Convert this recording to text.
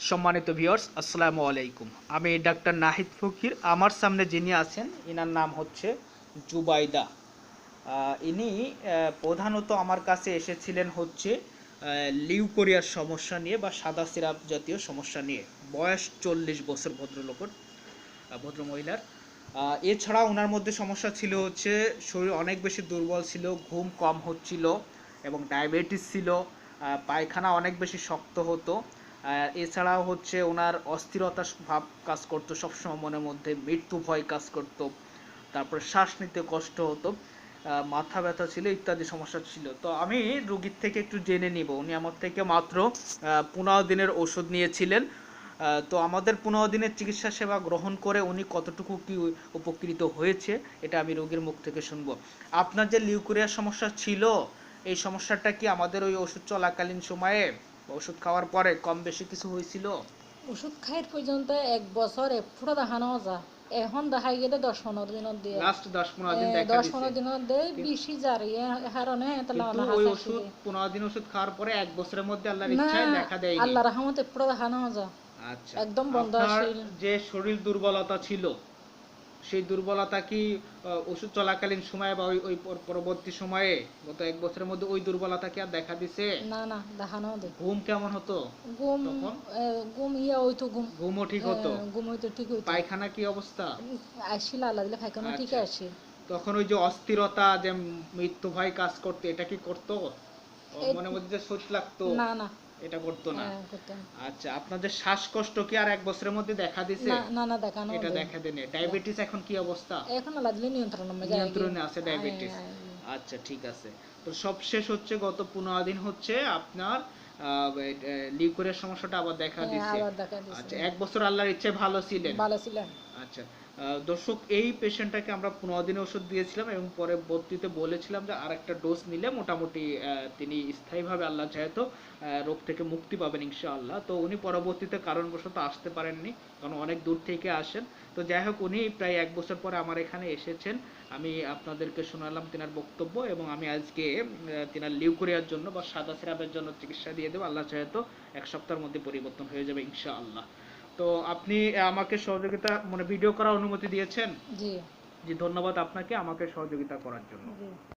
সম্মানিত ভিউয়ার্স, আসসালামু আলাইকুম। আমি ডাক্তার নাহিদ ফকির। আমার সামনে যিনি আছেন ইনার নাম হচ্ছে জুবাইদা। ইনি প্রধানত আমার কাছে এসেছিলেন হচ্ছে লিউকোরিয়ার সমস্যা নিয়ে বা সাদা সিরাপ জাতীয় সমস্যা নিয়ে। বয়স 40 বছর ভদ্রমহিলার। এছাড়া ওনার মধ্যে সমস্যা ছিল হচ্ছে শরীর অনেক বেশি দুর্বল ছিল, ঘুম কম হচ্ছিল এবং ডায়াবেটিস ছিল, পায়খানা অনেক বেশি শক্ত হতো। এছাড়াও হচ্ছে ওনার অস্থিরতা ভাব কাজ করতো সবসময়, মনের মধ্যে মৃত্যু ভয় কাজ করতো, তারপর শ্বাস নিতে কষ্ট হতো, মাথা ব্যথা ছিল ইত্যাদি সমস্যা ছিল। তো আমি রুগীর থেকে একটু জেনে নিব। উনি আমার থেকে মাত্র 15 দিনের ওষুধ নিয়েছিলেন। তো আমাদের 15 দিনের চিকিৎসা সেবা গ্রহণ করে উনি কতটুকু কি উপকৃত হয়েছে এটা আমি রোগীর মুখ থেকে শুনবো। আপনার যে লিউকোরিয়ার সমস্যা ছিল, এই সমস্যাটা কি আমাদের ওই ওষুধ চলাকালীন সময়ে, ওষুধ খাওয়ার পরে কম বেশি কিছু হয়েছিল? ওষুধ খাই পর্যন্ত 1 বছরে পুরো দেখানো যা। এখন দেখাই গেলে 10-15 দিনত দিয়ে, লাস্ট 10-15 দিন দেখা দিছে। 10-15 দিনত দিয়ে বেশি যার কারণে কিন্তু ওই ওষুধ 15 দিন ওষুধ খাওয়ার পরে 1 বছরের মধ্যে আল্লাহর না, ইচ্ছায় দেখা দেয়নি। আল্লাহ রহমতে পুরো দেখানো যা। আচ্ছা, একদম বন্ধ আপনার আছিল। যে শরীর দুর্বলতা ছিল, সেই দুর্বলতা কি ওষুধ চলাকালীন সময়ে বা ওই ওই পরবর্তী সময়ে গত 1 বছরের মধ্যে ওই দুর্বলতা কি আর দেখা দিছে? না না, দেখানো দে। ঘুম কেমন হতো ঘুম তখন? ঘুম ইয়া হইতো, ঘুমও ঠিক হতো? ঘুম হইতো, ঠিক হইতো। পায়খানা কি অবস্থা? আসছিল, আল্লাহ দিলে পায়খানা ঠিক আচ্ছা, আসে। তখন ওই যে অস্থিরতা, যে মৃত্যু ভয় কাজ করতো, এটা কি করতো? মনের মধ্যে যে সোচ লাগতো, না না, এটা করতো না? করতাম। আচ্ছা, আপনার যে শ্বাসকষ্ট কি আর 1 বছরের মধ্যে দেখা দিছে? না না না, দেখানো এটা দে। দেখা দেয়নি। ডায়াবেটিস এখন কি অবস্থা? এখন আল্লাহ দিলে নিয়ন্ত্রণ যায়। নিয়ন্ত্রণে আছে ডায়াবেটিস? আচ্ছা, ঠিক আছে। তো সবশেষ হচ্ছে গত 15 দিন হচ্ছে আপনার লিউকোরিয়ার সমস্যাটা আবার দেখা দিছে। আবার দেখা দিছে। আচ্ছা, 1 বছর আল্লাহর ইচ্ছে ভালো ছিলেন। ভালো ছিলেন। আচ্ছা, দর্শক, এই পেশেন্টটাকে আমরা 15 দিনের ওষুধ দিয়েছিলাম এবং পরবর্তীতে বলেছিলাম যে আরেকটা ডোজ নিলে মোটামুটি তিনি স্থায়ীভাবে আল্লাহ যেহেতু রোগ থেকে মুক্তি পাবেন ইনশাআল্লাহ। তো উনি পরবর্তীতে কারণবশত আসতে পারেননি, কারণ অনেক দূর থেকে আসেন। তো যাই হোক, উনি প্রায় 1 বছর পরে আমার এখানে এসেছেন। আমি আপনাদেরকে শোনালাম তেনার বক্তব্য এবং আমি আজকে তেনার লিউকোরিয়ার জন্য বা সাদা সিরাপের জন্য চিকিৎসা দিয়ে দেবো। আল্লাহ যেহেতু 1 সপ্তাহের মধ্যে পরিবর্তন হয়ে যাবে ইনশাআল্লাহ। তো আপনি আমাকে সহযোগিতা, মানে ভিডিও করার অনুমতি দিয়েছেন? জি জি, ধন্যবাদ আপনাকে আমাকে সহযোগিতা করার জন্য। জি।